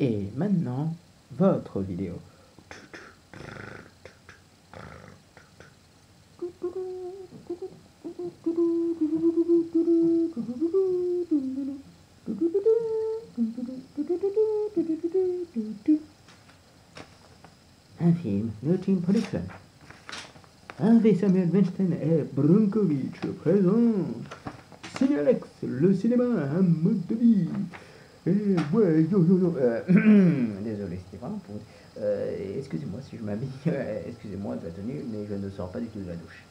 Et maintenant, votre vidéo. Un film de Team Production. Avec Samuel Weinstein et Brunkovic présente Cinéalex, le cinéma, un mode de vie. Et ouais, yo yo yo. Désolé, c'était vraiment pour. Excusez-moi si je m'habille, excusez-moi de la tenue, mais je ne sors pas du tout de la douche.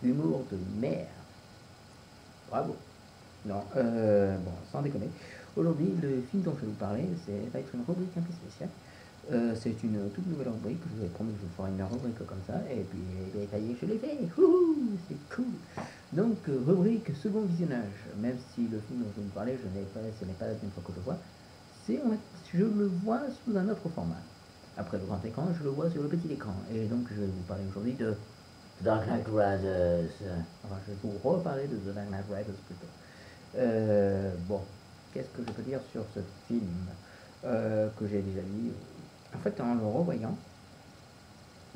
Humour de merde. Bravo. Non, bon, sans déconner. Aujourd'hui, le film dont je vais vous parler, va être une rubrique un peu spéciale. C'est une toute nouvelle rubrique. Je vous avais promis que je vous ferai une rubrique comme ça. Et puis, ça y est, je l'ai fait. Wouhou, c'est cool. Donc, rubrique second visionnage. Même si le film dont je vais vous parler, ce n'est pas la première fois que je le vois. Je le vois sous un autre format. Après le grand écran, je le vois sur le petit écran. Et donc, je vais vous parler aujourd'hui de Dark Knight Rises. Enfin, je vais vous reparler de The Dark Knight Rises plutôt. Bon, qu'est-ce que je peux dire sur ce film que j'ai déjà dit. En fait, en le revoyant,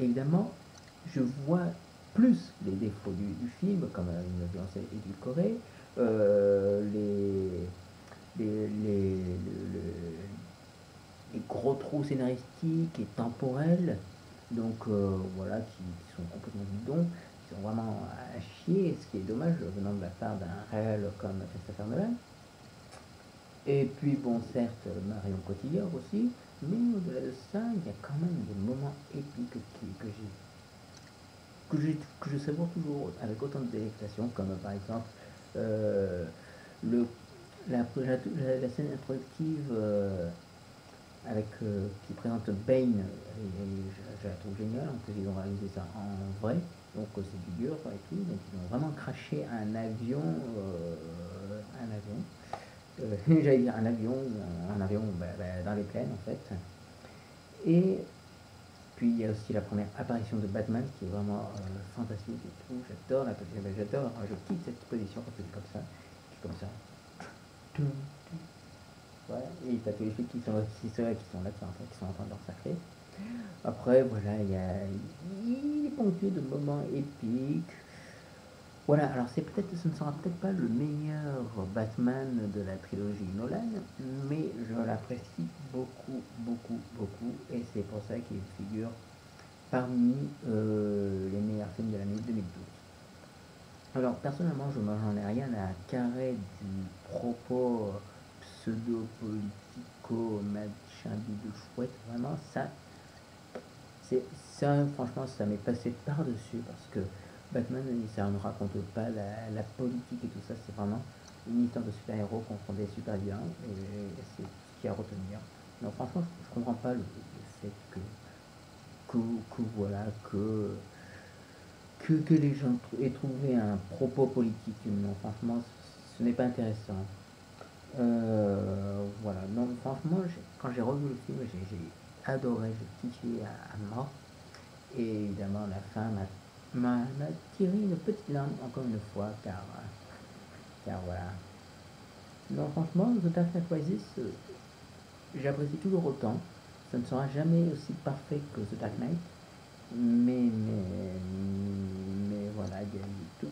évidemment, je vois plus les défauts du film, comme une violence édulcorée, les gros trous scénaristiques et temporels, donc voilà, qui sont complètement bidons, qui sont vraiment à chier, ce qui est dommage venant de la part d'un réel comme Christopher Nolan. Et puis bon, certes, Marion Cotillard aussi, mais au-delà de ça, il y a quand même des moments épiques que je savoure toujours avec autant de délectation, comme par exemple euh, le, la scène introductive qui présente Bane, je la trouve géniale. En plus, ils ont réalisé ça en vrai, donc c'est du dur et tout. Donc, ils ont vraiment craché un avion. J'allais dire un avion dans les plaines en fait. Et puis il y a aussi la première apparition de Batman qui est vraiment fantastique et tout. J'adore, je quitte cette position quand c'est comme ça, comme ça. Ouais, et t'as tous les filles qui sont là, qui sont là, qui sont en train de leur sacrer. Après, voilà, il est ponctué de moments épiques. Voilà, alors ce ne sera peut-être pas le meilleur Batman de la trilogie Nolan, mais je l'apprécie beaucoup, beaucoup, beaucoup, et c'est pour ça qu'il figure parmi les meilleurs films de l'année 2012. Alors personnellement, je n'en ai rien à carrer du propos pseudo-politico, machin de chouette, vraiment c'est ça, franchement, ça m'est passé par-dessus parce que Batman, ça ne raconte pas la politique et tout ça, c'est vraiment une histoire de super-héros contre des super-vilains et c'est ce qu'il y a à retenir. Non, franchement, je comprends pas le fait que voilà, que les gens aient trouvé un propos politique. Non, franchement, ce n'est pas intéressant. Voilà, non, franchement, quand j'ai revu le film, j'ai adoré, j'ai kiffé à mort. Et évidemment, la fin m'a tiré une petite larme encore une fois, car voilà. Non, franchement, The Dark Knight Rises, j'apprécie toujours autant. Ça ne sera jamais aussi parfait que The Dark Knight, mais voilà, il y a tout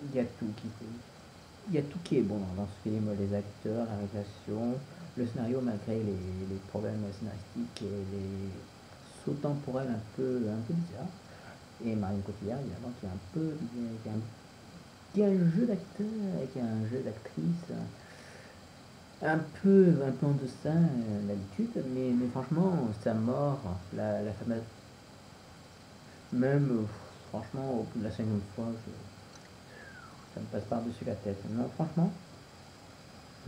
il y a tout qui est bon dans ce film, les acteurs, la réalisation, le scénario malgré les problèmes scénaristiques et les sauts temporels un peu bizarres. Et Marion Cotillard, évidemment, qui a un jeu d'acteur, qui a un jeu d'actrice un peu en deçà d'habitude, mais franchement, sa mort, la fameuse. Même, franchement, au bout de la cinquième fois, ça me passe par-dessus la tête. Non, franchement,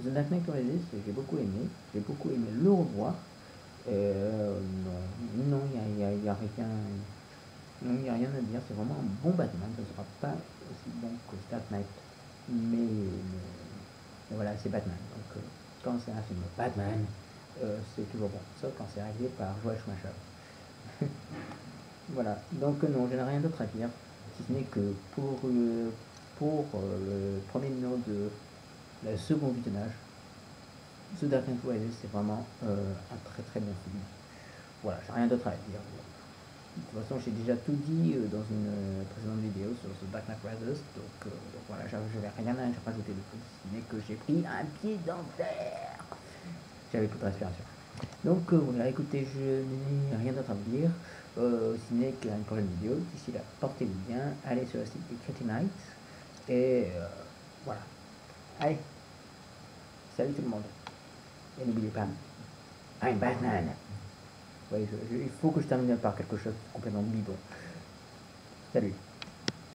The Dark Knight Rises, j'ai beaucoup aimé le revoir. Non, non, il y a rien. Non, il n'y a rien à dire, c'est vraiment un bon Batman, ça ne sera pas aussi bon que Dark Knight, mais voilà, c'est Batman. Donc quand c'est un film Batman, c'est toujours bon, sauf quand c'est réalisé par Joel Schumacher. Voilà, donc non, je n'ai rien d'autre à dire, si ce n'est que pour le premier numéro de la second visionnage, The Dark Knight Rises, c'est vraiment un très très bon film. Voilà, j'ai rien d'autre à dire. De toute façon, j'ai déjà tout dit dans une précédente vidéo sur The Dark Knight Rises, donc voilà, je vais rien rajouter de plus, mais que j'ai pris un pied dans terre. J'avais plus de respiration. Donc voilà, écoutez, je n'ai rien d'autre à vous dire, si n'est qu'à une prochaine vidéo. D'ici là, portez-vous bien, allez sur le site des Cretinite, et voilà. Allez, salut tout le monde. Et n'oubliez pas, I'm Batman. Ouais, il faut que je termine par quelque chose de complètement bidon. Salut.